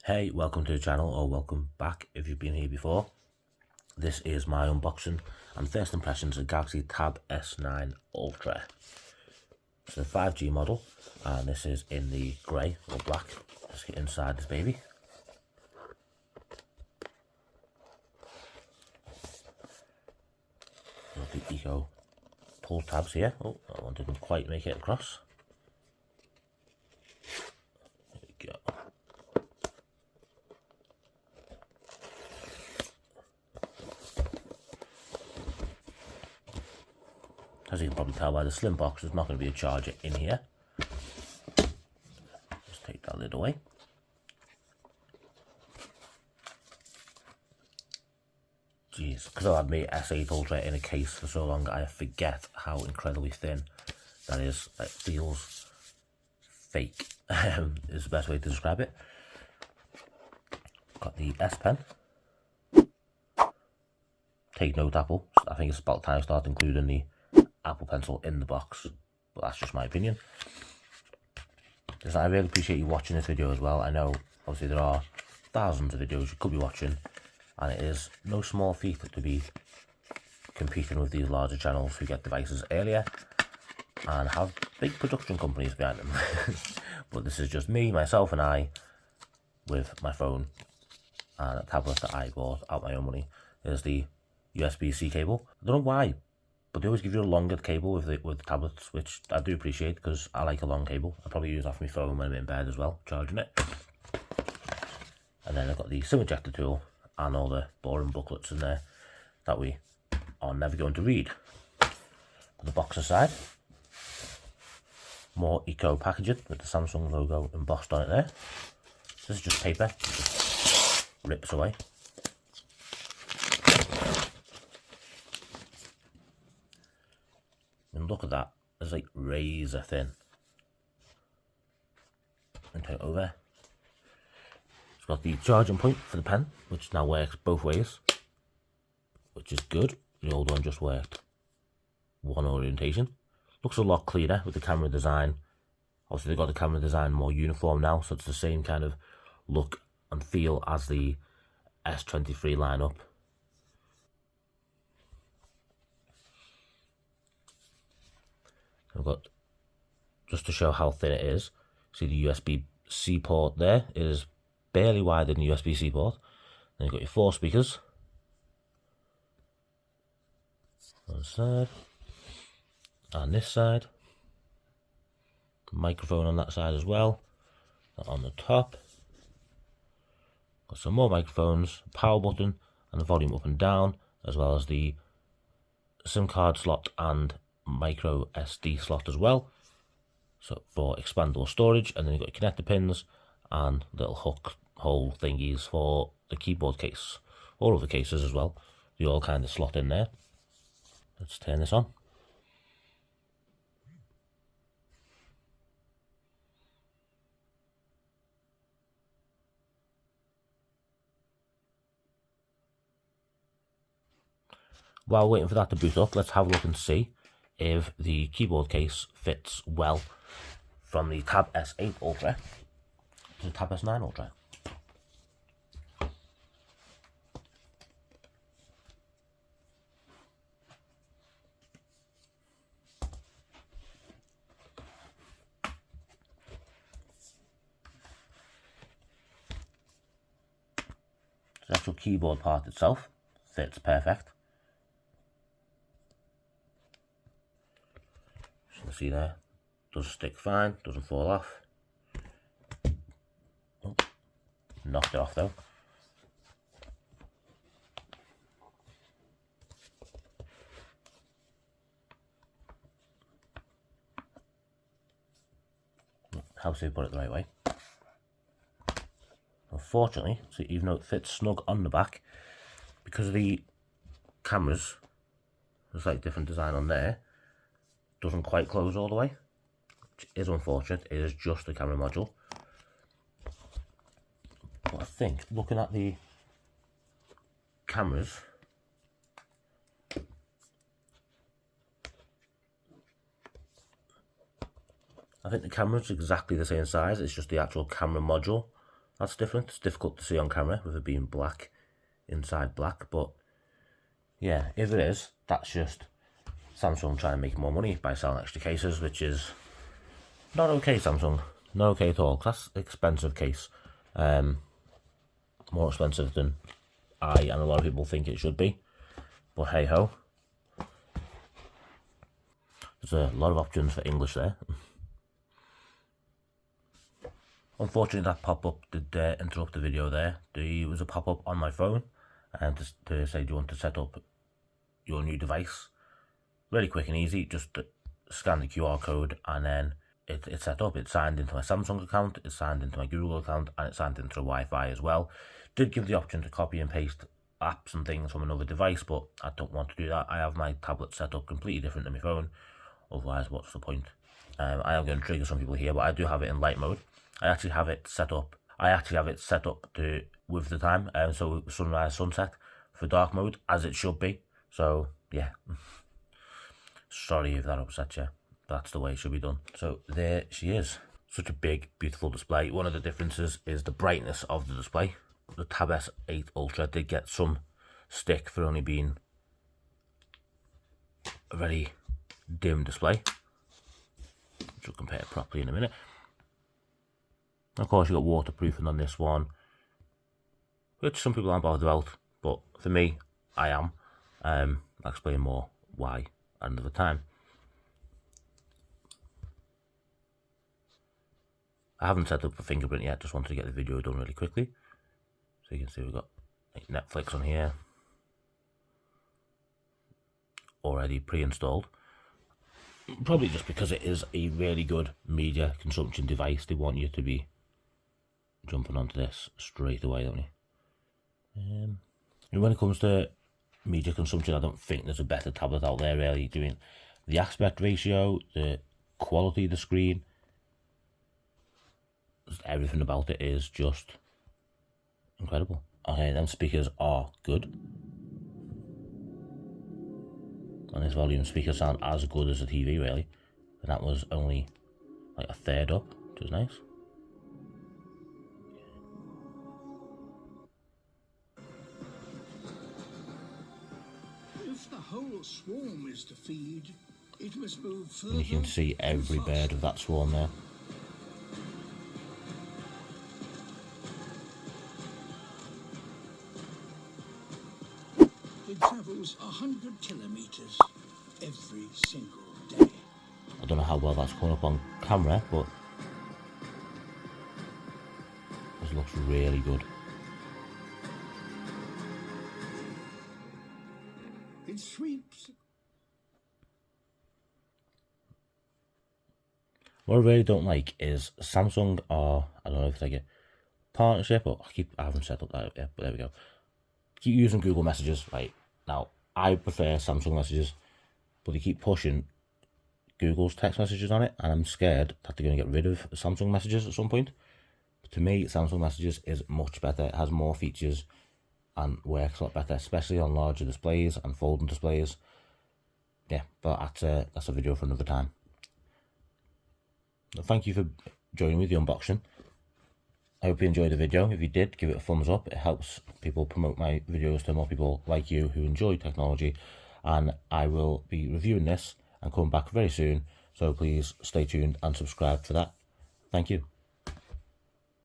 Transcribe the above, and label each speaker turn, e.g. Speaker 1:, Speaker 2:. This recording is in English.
Speaker 1: Hey, welcome to the channel, or welcome back if you've been here before. This is my unboxing and first impressions of Galaxy Tab S9 Ultra. It's the 5G model, and this is in the grey or black. Let's get inside this baby. Got the Eco pull tabs here. Oh, that one didn't quite make it across. There we go. As you can probably tell by the slim box, there's not going to be a charger in here. Just take that lid away. Jeez, because I've had my S8 Ultra in a case for so long, I forget how incredibly thin that is. It feels fake, is the best way to describe it. Got the S Pen. Take note, Apple. I think it's about time to start including the Apple Pencil in the box, but that's just my opinion. Listen, I really appreciate you watching this video as well. I know obviously there are thousands of videos you could be watching, and it is no small feat to be competing with these larger channels who get devices earlier and have big production companies behind them. But this is just me, myself and I, with my phone and a tablet that I bought out my own money. There's the USB-C cable. I don't know why, but they always give you a longer cable with the tablets, which I do appreciate because I like a long cable. I probably use that for my phone when I'm in bed as well, charging it. And then I've got the SIM ejector tool and all the boring booklets in there that we are never going to read. On the box aside, more eco packaging with the Samsung logo embossed on it there. This is just paper, it just rips away. And look at that, it's like razor thin. And turn it over. It's got the charging point for the pen, which now works both ways, which is good. The old one just worked one orientation. Looks a lot cleaner with the camera design. Obviously they've got the camera design more uniform now, so it's the same kind of look and feel as the S23 lineup. I've got, just to show how thin it is, see the USB-C port there is barely wider than the USB-C port. Then you've got your 4 speakers. One side. And this side. Microphone on that side as well. That on the top. Got some more microphones, power button, and the volume up and down, as well as the SIM card slot and micro SD slot as well, so for expandable storage. And then you've got your connector pins and little hook hole thingies for the keyboard case. All of the cases as well, they all kind of slot in there. Let's turn this on. While waiting for that to boot up, let's have a look and see if the keyboard case fits well from the Tab S8 Ultra to the Tab S9 Ultra. The actual keyboard part itself fits perfect. See there, does stick fine, doesn't fall off. Oh, knocked it off though. How to put it the right way. Unfortunately, so even though it fits snug on the back, because of the cameras, there's like different design on there, doesn't quite close all the way, which is unfortunate. It is just the camera module. But I think looking at the cameras, I think the camera's exactly the same size. It's just the actual camera module That's different. It's difficult to see on camera with it being black, inside black, but yeah, if it is, that's just Samsung trying to make more money by selling extra cases, which is not okay, Samsung. Not okay at all. That's an expensive case. More expensive than I and a lot of people think it should be. But hey ho. There's a lot of options for English there. Unfortunately, that pop-up did interrupt the video there. There was a pop-up on my phone and to say, do you want to set up your new device? Really quick and easy. Just scan the QR code and then it's set up. It's signed into my Samsung account, it's signed into my Google account, and it's signed into Wi-Fi as well. Did give the option to copy and paste apps and things from another device, but I don't want to do that. I have my tablet set up completely different than my phone. Otherwise, what's the point? I am going to trigger some people here, but I do have it in light mode. I actually have it set up. To with the time, so sunrise, sunset for dark mode, as it should be. So yeah, sorry if that upsets you. That's the way it should be done. So there she is. Such a big, beautiful display. One of the differences is the brightness of the display. The Tab S8 Ultra did get some stick for only being a very dim display, which we'll compare properly in a minute. Of course, you got waterproofing on this one, which some people aren't bothered about, but for me, I am. I'll explain more why at another time. I haven't set up a fingerprint yet, just wanted to get the video done really quickly. So you can see we've got like Netflix on here, already pre-installed. Probably just because it is a really good media consumption device, they want you to be jumping onto this straight away, don't they? And when it comes to media consumption, I don't think there's a better tablet out there really doing the aspect ratio, the quality of the screen. Just everything about it is just incredible. Okay, them speakers are good. And this volume speakers sound as good as the TV really. And that was only like a third up, which was nice.
Speaker 2: If the whole swarm is to feed, it must move further.
Speaker 1: And you can see every bird of that swarm there.
Speaker 2: It travels 100 kilometers every single day.
Speaker 1: I don't know how well that's coming up on camera, but this looks really good.
Speaker 2: It sweeps.
Speaker 1: What I really don't like is Samsung are, I don't know if it's like a partnership, or I haven't set up that yet, but there we go. Keep using Google Messages, right? Now, I prefer Samsung Messages, but they keep pushing Google's text messages on it, and I'm scared that they're going to get rid of Samsung Messages at some point. But to me, Samsung Messages is much better. It has more features and works a lot better, especially on larger displays and folding displays. Yeah, but that's a video for another time. Thank you for joining me with the unboxing. I hope you enjoyed the video. If you did, give it a thumbs up. It helps people promote my videos to more people like you who enjoy technology. And I will be reviewing this and come back very soon. So please stay tuned and subscribe for that. Thank you.